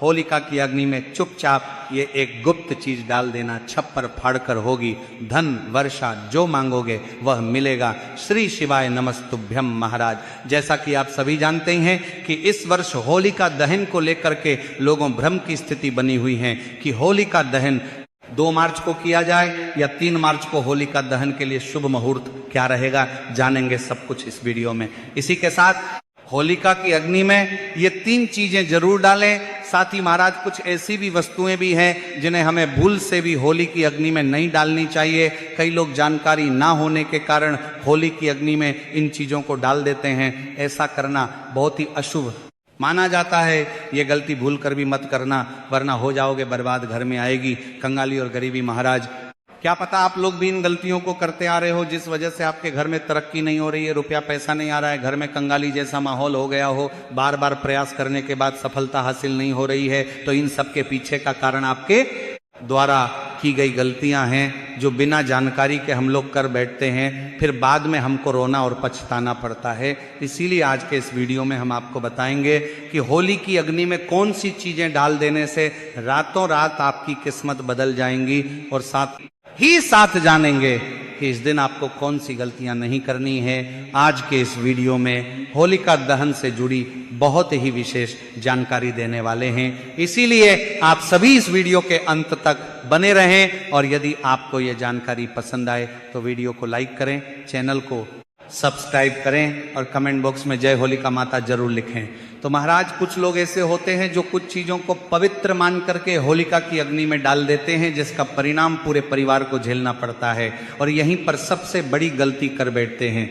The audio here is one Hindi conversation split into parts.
होलिका की अग्नि में चुपचाप ये एक गुप्त चीज डाल देना, छप्पर फाड़कर होगी धन वर्षा, जो मांगोगे वह मिलेगा। श्री शिवाय नमस्तुभ्यम महाराज। जैसा कि आप सभी जानते हैं कि इस वर्ष होलिका दहन को लेकर के लोगों भ्रम की स्थिति बनी हुई है कि होलिका दहन 2 मार्च को किया जाए या 3 मार्च को होलिका दहन के लिए शुभ मुहूर्त क्या रहेगा, जानेंगे सब कुछ इस वीडियो में। इसी के साथ होलिका की अग्नि में ये 3 चीजें जरूर डालें। साथ ही महाराज कुछ ऐसी भी वस्तुएं भी हैं जिन्हें हमें भूल से भी होली की अग्नि में नहीं डालनी चाहिए। कई लोग जानकारी ना होने के कारण होली की अग्नि में इन चीजों को डाल देते हैं। ऐसा करना बहुत ही अशुभ माना जाता है। ये गलती भूल कर भी मत करना, वरना हो जाओगे बर्बाद, घर में आएगी कंगाली और गरीबी। महाराज क्या पता आप लोग भी इन गलतियों को करते आ रहे हो जिस वजह से आपके घर में तरक्की नहीं हो रही है, रुपया पैसा नहीं आ रहा है, घर में कंगाली जैसा माहौल हो गया हो, बार बार प्रयास करने के बाद सफलता हासिल नहीं हो रही है। तो इन सब के पीछे का कारण आपके द्वारा की गई गलतियां हैं जो बिना जानकारी के हम लोग कर बैठते हैं, फिर बाद में हमको रोना और पछताना पड़ता है। इसीलिए आज के इस वीडियो में हम आपको बताएंगे कि होली की अग्नि में कौन सी चीजें डाल देने से रातों रात आपकी किस्मत बदल जाएंगी, और साथ जानेंगे कि इस दिन आपको कौन सी गलतियां नहीं करनी है। आज के इस वीडियो में होलिका दहन से जुड़ी बहुत ही विशेष जानकारी देने वाले हैं, इसीलिए आप सभी इस वीडियो के अंत तक बने रहें। और यदि आपको यह जानकारी पसंद आए तो वीडियो को लाइक करें, चैनल को सब्सक्राइब करें और कमेंट बॉक्स में जय होलिका माता जरूर लिखें। तो महाराज कुछ लोग ऐसे होते हैं जो कुछ चीजों को पवित्र मान करके होलिका की अग्नि में डाल देते हैं, जिसका परिणाम पूरे परिवार को झेलना पड़ता है, और यहीं पर सबसे बड़ी गलती कर बैठते हैं।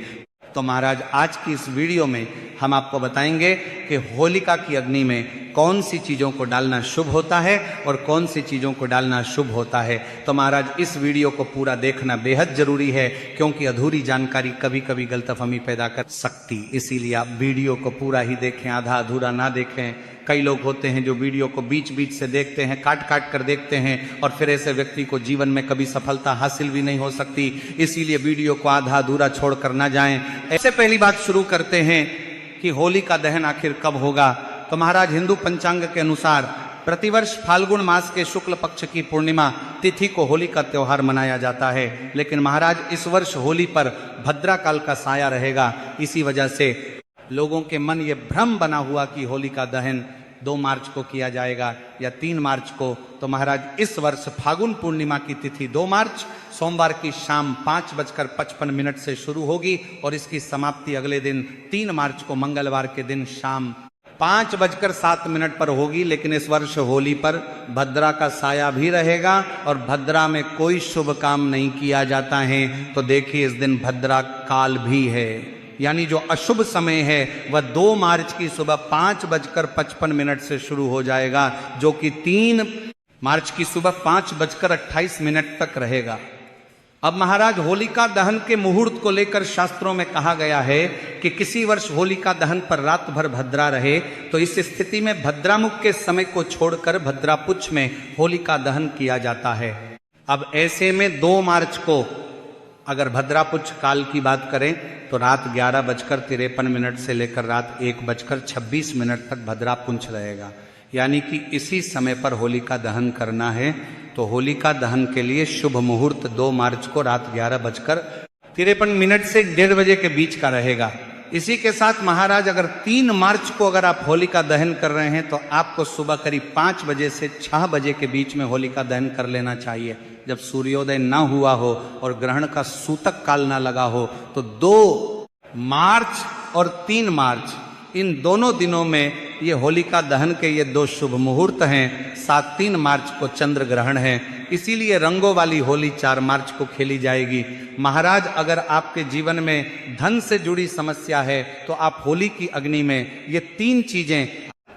तो महाराज आज की इस वीडियो में हम आपको बताएंगे कि होलिका की अग्नि में कौन सी चीज़ों को डालना शुभ होता है और कौन सी चीज़ों को डालना शुभ होता है। तो महाराज इस वीडियो को पूरा देखना बेहद जरूरी है, क्योंकि अधूरी जानकारी कभी कभी गलतफहमी पैदा कर सकती। इसीलिए आप वीडियो को पूरा ही देखें, आधा अधूरा ना देखें। कई लोग होते हैं जो वीडियो को बीच बीच से देखते हैं, काट काट कर देखते हैं, और फिर ऐसे व्यक्ति को जीवन में कभी सफलता हासिल भी नहीं हो सकती। इसीलिए वीडियो को आधा अधूरा छोड़कर ना जाएं। ऐसे पहली बात शुरू करते हैं कि होली का दहन आखिर कब होगा। तो महाराज हिंदू पंचांग के अनुसार प्रतिवर्ष फाल्गुन मास के शुक्ल पक्ष की पूर्णिमा तिथि को होली का त्योहार मनाया जाता है, लेकिन महाराज इस वर्ष होली पर भद्रा काल का साया रहेगा। इसी वजह से लोगों के मन ये भ्रम बना हुआ कि होली का दहन 2 मार्च को किया जाएगा या 3 मार्च को। तो महाराज इस वर्ष फागुन पूर्णिमा की तिथि 2 मार्च सोमवार की शाम 5:55 से शुरू होगी, और इसकी समाप्ति अगले दिन 3 मार्च को मंगलवार के दिन शाम 5:07 पर होगी। लेकिन इस वर्ष होली पर भद्रा का साया भी रहेगा, और भद्रा में कोई शुभ काम नहीं किया जाता है। तो देखिए इस दिन भद्रा काल भी है, यानी जो अशुभ समय है वह 2 मार्च की सुबह 5:55 से शुरू हो जाएगा, जो कि 3 मार्च की सुबह 5:28 तक रहेगा। अब महाराज होलिका दहन के मुहूर्त को लेकर शास्त्रों में कहा गया है कि किसी वर्ष होलिका दहन पर रात भर भद्रा रहे तो इस स्थिति में भद्रामुख के समय को छोड़कर भद्रापुच्छ में होलिका दहन किया जाता है। अब ऐसे में 2 मार्च को अगर भद्रापुच्छ काल की बात करें तो रात 11:53 से लेकर रात 1:26 तक भद्रापुंछ रहेगा, यानी कि इसी समय पर होलिका दहन करना है। तो होलिका दहन के लिए शुभ मुहूर्त 2 मार्च को रात 11:53 से 1:30 बजे के बीच का रहेगा। इसी के साथ महाराज अगर 3 मार्च को अगर आप होलिका दहन कर रहे हैं तो आपको सुबह करीब 5 बजे से 6 बजे के बीच में होलिका दहन कर लेना चाहिए, जब सूर्योदय ना हुआ हो और ग्रहण का सूतक काल ना लगा हो। तो 2 मार्च और 3 मार्च इन दोनों दिनों में ये होलिका दहन के ये 2 शुभ मुहूर्त हैं। 3 मार्च को चंद्र ग्रहण है, इसीलिए रंगों वाली होली 4 मार्च को खेली जाएगी। महाराज अगर आपके जीवन में धन से जुड़ी समस्या है तो आप होली की अग्नि में ये 3 चीजें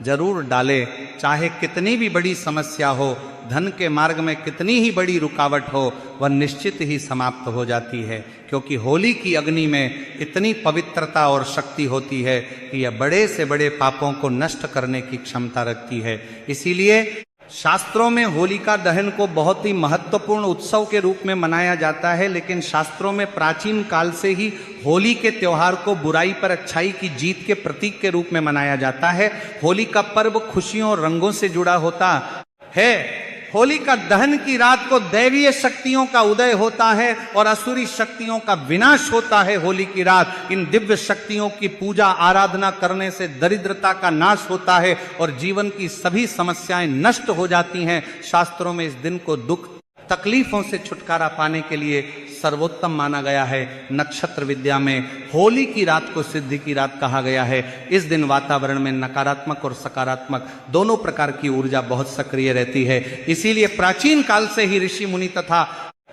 जरूर डालें। चाहे कितनी भी बड़ी समस्या हो, धन के मार्ग में कितनी ही बड़ी रुकावट हो, वह निश्चित ही समाप्त हो जाती है, क्योंकि होली की अग्नि में इतनी पवित्रता और शक्ति होती है कि यह बड़े से बड़े पापों को नष्ट करने की क्षमता रखती है। इसीलिए शास्त्रों में होलिका दहन को बहुत ही महत्वपूर्ण उत्सव के रूप में मनाया जाता है, लेकिन शास्त्रों में प्राचीन काल से ही होली के त्योहार को बुराई पर अच्छाई की जीत के प्रतीक के रूप में मनाया जाता है। होली का पर्व खुशियों और रंगों से जुड़ा होता है। होली का दहन की रात को दैवीय शक्तियों का उदय होता है और असुरी शक्तियों का विनाश होता है। होली की रात इन दिव्य शक्तियों की पूजा आराधना करने से दरिद्रता का नाश होता है और जीवन की सभी समस्याएं नष्ट हो जाती हैं। शास्त्रों में इस दिन को दुख तकलीफों से छुटकारा पाने के लिए सर्वोत्तम माना गया है। नक्षत्र विद्या में होली की रात को सिद्धि की रात कहा गया है। इस दिन वातावरण में नकारात्मक और सकारात्मक दोनों प्रकार की ऊर्जा बहुत सक्रिय रहती है। इसीलिए प्राचीन काल से ही ऋषि मुनि तथा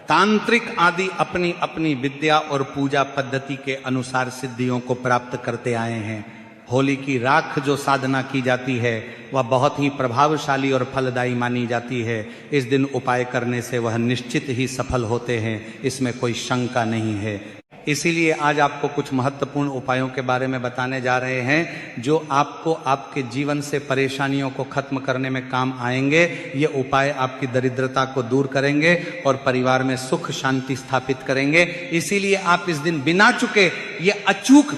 तांत्रिक आदि अपनी अपनी विद्या और पूजा पद्धति के अनुसार सिद्धियों को प्राप्त करते आए हैं। होली की राख जो साधना की जाती है वह बहुत ही प्रभावशाली और फलदायी मानी जाती है। इस दिन उपाय करने से वह निश्चित ही सफल होते हैं, इसमें कोई शंका नहीं है। इसीलिए आज आपको कुछ महत्वपूर्ण उपायों के बारे में बताने जा रहे हैं जो आपको आपके जीवन से परेशानियों को खत्म करने में काम आएंगे। ये उपाय आपकी दरिद्रता को दूर करेंगे और परिवार में सुख शांति स्थापित करेंगे। इसीलिए आप इस दिन बिना चुके ये अचूक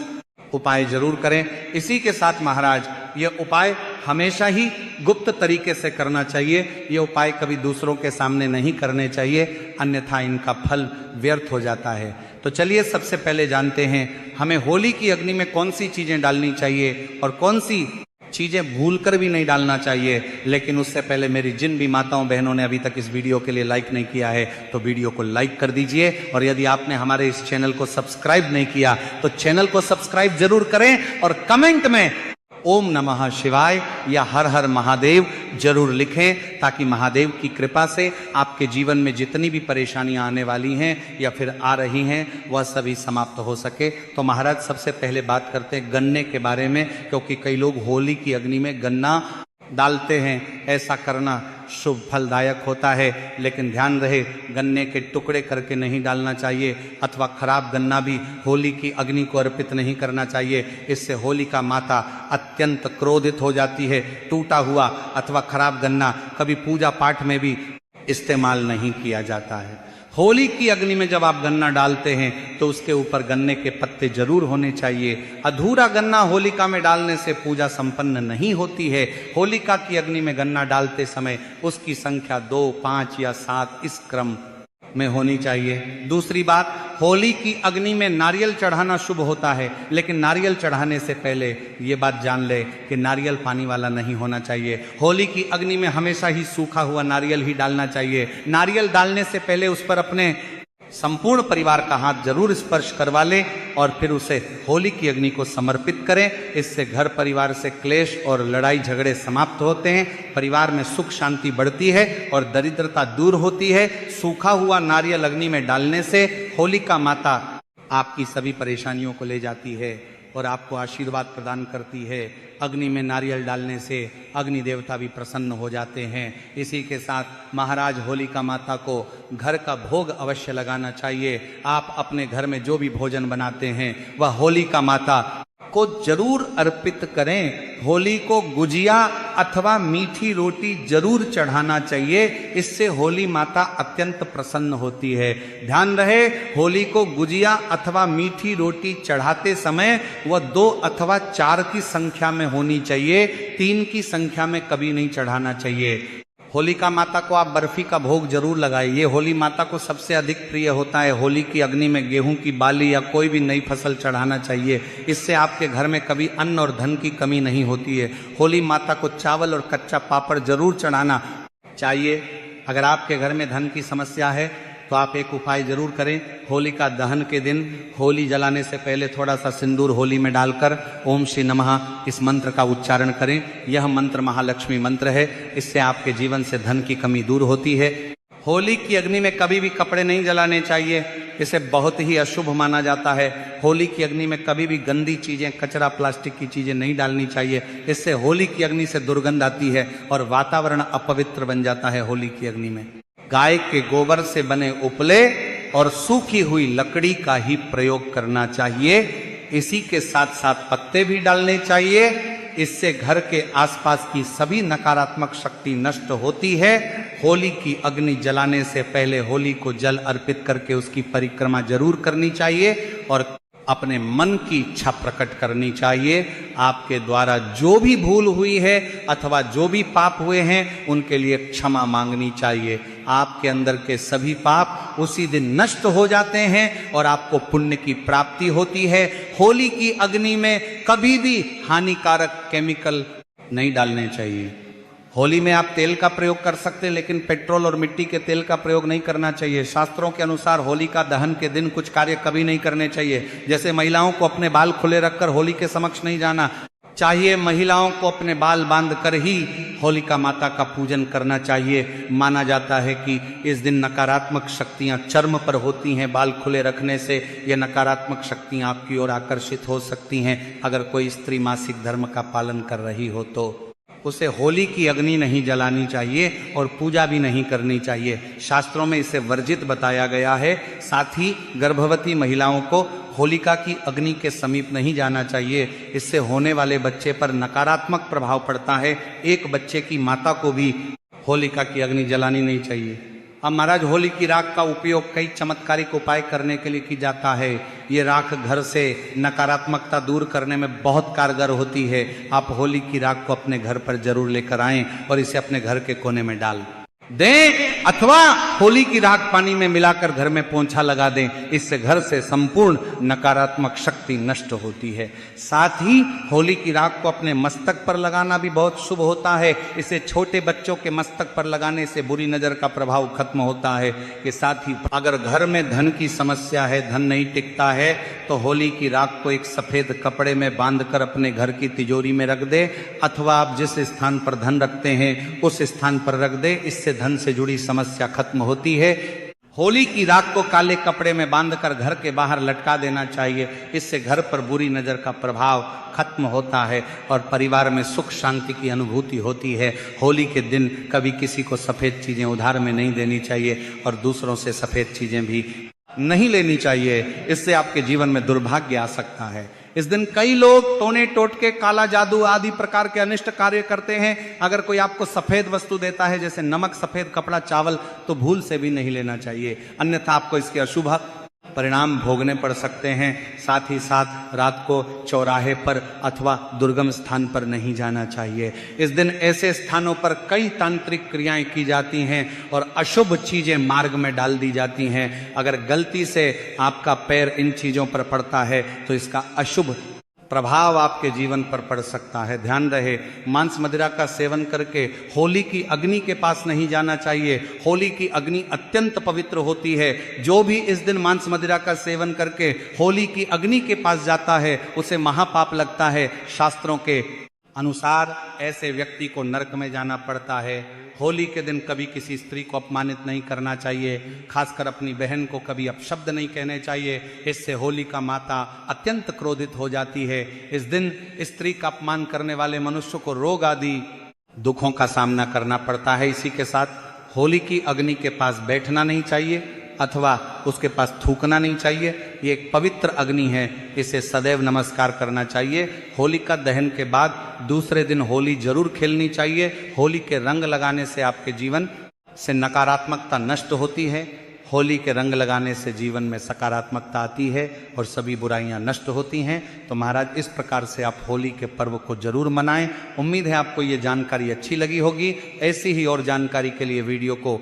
उपाय जरूर करें। इसी के साथ महाराज ये उपाय हमेशा ही गुप्त तरीके से करना चाहिए। ये उपाय कभी दूसरों के सामने नहीं करने चाहिए, अन्यथा इनका फल व्यर्थ हो जाता है। तो चलिए सबसे पहले जानते हैं हमें होली की अग्नि में कौन सी चीजें डालनी चाहिए और कौन सी चीजें भूलकर भी नहीं डालना चाहिए। लेकिन उससे पहले मेरी जिन भी माताओं बहनों ने अभी तक इस वीडियो के लिए लाइक नहीं किया है तो वीडियो को लाइक कर दीजिए, और यदि आपने हमारे इस चैनल को सब्सक्राइब नहीं किया तो चैनल को सब्सक्राइब जरूर करें और कमेंट में ओम नमः शिवाय या हर हर महादेव जरूर लिखें, ताकि महादेव की कृपा से आपके जीवन में जितनी भी परेशानियां आने वाली हैं या फिर आ रही हैं वह सभी समाप्त हो सके। तो महाराज सबसे पहले बात करते हैं गन्ने के बारे में, क्योंकि कई लोग होली की अग्नि में गन्ना डालते हैं। ऐसा करना शुभ फलदायक होता है, लेकिन ध्यान रहे गन्ने के टुकड़े करके नहीं डालना चाहिए, अथवा खराब गन्ना भी होली की अग्नि को अर्पित नहीं करना चाहिए। इससे होलिका माता अत्यंत क्रोधित हो जाती है। टूटा हुआ अथवा खराब गन्ना कभी पूजा पाठ में भी इस्तेमाल नहीं किया जाता है। होली की अग्नि में जब आप गन्ना डालते हैं तो उसके ऊपर गन्ने के पत्ते जरूर होने चाहिए। अधूरा गन्ना होलिका में डालने से पूजा संपन्न नहीं होती है। होलिका की अग्नि में गन्ना डालते समय उसकी संख्या 2, 5 या 7 इस क्रम में होनी चाहिए। दूसरी बात, होली की अग्नि में नारियल चढ़ाना शुभ होता है, लेकिन नारियल चढ़ाने से पहले ये बात जान ले कि नारियल पानी वाला नहीं होना चाहिए। होली की अग्नि में हमेशा ही सूखा हुआ नारियल ही डालना चाहिए। नारियल डालने से पहले उस पर अपने संपूर्ण परिवार का हाथ जरूर स्पर्श करवा लें और फिर उसे होली की अग्नि को समर्पित करें। इससे घर परिवार से क्लेश और लड़ाई झगड़े समाप्त होते हैं, परिवार में सुख शांति बढ़ती है और दरिद्रता दूर होती है। सूखा हुआ नारियल अग्नि में डालने से होलिका माता आपकी सभी परेशानियों को ले जाती है और आपको आशीर्वाद प्रदान करती है। अग्नि में नारियल डालने से अग्नि देवता भी प्रसन्न हो जाते हैं। इसी के साथ महाराज होलिका माता को घर का भोग अवश्य लगाना चाहिए। आप अपने घर में जो भी भोजन बनाते हैं वह होलिका माता को जरूर अर्पित करें। होली को गुजिया अथवा मीठी रोटी जरूर चढ़ाना चाहिए, इससे होली माता अत्यंत प्रसन्न होती है। ध्यान रहे, होली को गुजिया अथवा मीठी रोटी चढ़ाते समय वह 2 अथवा 4 की संख्या में होनी चाहिए, 3 की संख्या में कभी नहीं चढ़ाना चाहिए। होलिका माता को आप बर्फी का भोग जरूर लगाइए। ये होली माता को सबसे अधिक प्रिय होता है। होली की अग्नि में गेहूं की बाली या कोई भी नई फसल चढ़ाना चाहिए, इससे आपके घर में कभी अन्न और धन की कमी नहीं होती है। होली माता को चावल और कच्चा पापड़ जरूर चढ़ाना चाहिए। अगर आपके घर में धन की समस्या है तो आप एक उपाय जरूर करें। होलिका दहन के दिन होली जलाने से पहले थोड़ा सा सिंदूर होली में डालकर ओम श्री नमः इस मंत्र का उच्चारण करें। यह मंत्र महालक्ष्मी मंत्र है, इससे आपके जीवन से धन की कमी दूर होती है। होली की अग्नि में कभी भी कपड़े नहीं जलाने चाहिए, इसे बहुत ही अशुभ माना जाता है। होली की अग्नि में कभी भी गंदी चीजें, कचरा, प्लास्टिक की चीजें नहीं डालनी चाहिए, इससे होली की अग्नि से दुर्गंध आती है और वातावरण अपवित्र बन जाता है। होली की अग्नि में गाय के गोबर से बने उपले और सूखी हुई लकड़ी का ही प्रयोग करना चाहिए। इसी के साथ साथ पत्ते भी डालने चाहिए इससे घर के आसपास की सभी नकारात्मक शक्ति नष्ट होती है। होली की अग्नि जलाने से पहले होली को जल अर्पित करके उसकी परिक्रमा जरूर करनी चाहिए और अपने मन की इच्छा प्रकट करनी चाहिए। आपके द्वारा जो भी भूल हुई है अथवा जो भी पाप हुए हैं उनके लिए क्षमा मांगनी चाहिए। आपके अंदर के सभी पाप उसी दिन नष्ट हो जाते हैं और आपको पुण्य की प्राप्ति होती है। होली की अग्नि में कभी भी हानिकारक केमिकल नहीं डालने चाहिए। होली में आप तेल का प्रयोग कर सकते हैं, लेकिन पेट्रोल और मिट्टी के तेल का प्रयोग नहीं करना चाहिए। शास्त्रों के अनुसार होली का दहन के दिन कुछ कार्य कभी नहीं करने चाहिए। जैसे महिलाओं को अपने बाल खुले रखकर होली के समक्ष नहीं जाना चाहिए। महिलाओं को अपने बाल बांध कर ही होलिका माता का पूजन करना चाहिए। माना जाता है कि इस दिन नकारात्मक शक्तियां चर्म पर होती हैं। बाल खुले रखने से ये नकारात्मक शक्तियां आपकी ओर आकर्षित हो सकती हैं। अगर कोई स्त्री मासिक धर्म का पालन कर रही हो तो उसे होली की अग्नि नहीं जलानी चाहिए और पूजा भी नहीं करनी चाहिए। शास्त्रों में इसे वर्जित बताया गया है। साथ ही गर्भवती महिलाओं को होलिका की अग्नि के समीप नहीं जाना चाहिए। इससे होने वाले बच्चे पर नकारात्मक प्रभाव पड़ता है। एक बच्चे की माता को भी होलिका की अग्नि जलानी नहीं चाहिए। अब महाराज, होली की राख का उपयोग कई चमत्कारिक उपाय करने के लिए की जाता है। ये राख घर से नकारात्मकता दूर करने में बहुत कारगर होती है। आप होली की राख को अपने घर पर जरूर लेकर आएं और इसे अपने घर के कोने में डाल दें अथवा होली की राख पानी में मिलाकर घर में पोंछा लगा दें। इससे घर से संपूर्ण नकारात्मक शक्ति नष्ट होती है। साथ ही होली की राख को अपने मस्तक पर लगाना भी बहुत शुभ होता है। इसे छोटे बच्चों के मस्तक पर लगाने से बुरी नजर का प्रभाव खत्म होता है। के साथ ही अगर घर में धन की समस्या है, धन नहीं टिकता है, तो होली की राख को एक सफेद कपड़े में बांधकर अपने घर की तिजोरी में रख दे अथवा आप जिस स्थान पर धन रखते हैं उस स्थान पर रख दे। इससे धन से जुड़ी समस्या खत्म होती है। होली की राख को काले कपड़े में बांधकर घर के बाहर लटका देना चाहिए। इससे घर पर बुरी नजर का प्रभाव खत्म होता है और परिवार में सुख शांति की अनुभूति होती है। होली के दिन कभी किसी को सफेद चीजें उधार में नहीं देनी चाहिए और दूसरों से सफेद चीजें भी नहीं लेनी चाहिए। इससे आपके जीवन में दुर्भाग्य आ सकता है। इस दिन कई लोग टोने टोटके, काला जादू आदि प्रकार के अनिष्ट कार्य करते हैं। अगर कोई आपको सफेद वस्तु देता है जैसे नमक, सफेद कपड़ा, चावल, तो भूल से भी नहीं लेना चाहिए, अन्यथा आपको इसके अशुभ परिणाम भोगने पड़ सकते हैं। साथ ही साथ रात को चौराहे पर अथवा दुर्गम स्थान पर नहीं जाना चाहिए। इस दिन ऐसे स्थानों पर कई तांत्रिक क्रियाएं की जाती हैं और अशुभ चीजें मार्ग में डाल दी जाती हैं। अगर गलती से आपका पैर इन चीजों पर पड़ता है तो इसका अशुभ प्रभाव आपके जीवन पर पड़ सकता है। ध्यान रहे, मांस मदिरा का सेवन करके होली की अग्नि के पास नहीं जाना चाहिए। होली की अग्नि अत्यंत पवित्र होती है। जो भी इस दिन मांस मदिरा का सेवन करके होली की अग्नि के पास जाता है उसे महापाप लगता है। शास्त्रों के अनुसार ऐसे व्यक्ति को नरक में जाना पड़ता है। होली के दिन कभी किसी स्त्री को अपमानित नहीं करना चाहिए, खासकर अपनी बहन को कभी अपशब्द नहीं कहने चाहिए। इससे होली का माता अत्यंत क्रोधित हो जाती है। इस दिन स्त्री का अपमान करने वाले मनुष्य को रोग आदि दुखों का सामना करना पड़ता है। इसी के साथ होली की अग्नि के पास बैठना नहीं चाहिए अथवा उसके पास थूकना नहीं चाहिए। ये एक पवित्र अग्नि है, इसे सदैव नमस्कार करना चाहिए। होलिका दहन के बाद दूसरे दिन होली जरूर खेलनी चाहिए। होली के रंग लगाने से आपके जीवन से नकारात्मकता नष्ट होती है। होली के रंग लगाने से जीवन में सकारात्मकता आती है और सभी बुराइयां नष्ट होती हैं। तो महाराज, इस प्रकार से आप होली के पर्व को जरूर मनाएं। उम्मीद है आपको ये जानकारी अच्छी लगी होगी। ऐसी ही और जानकारी के लिए वीडियो को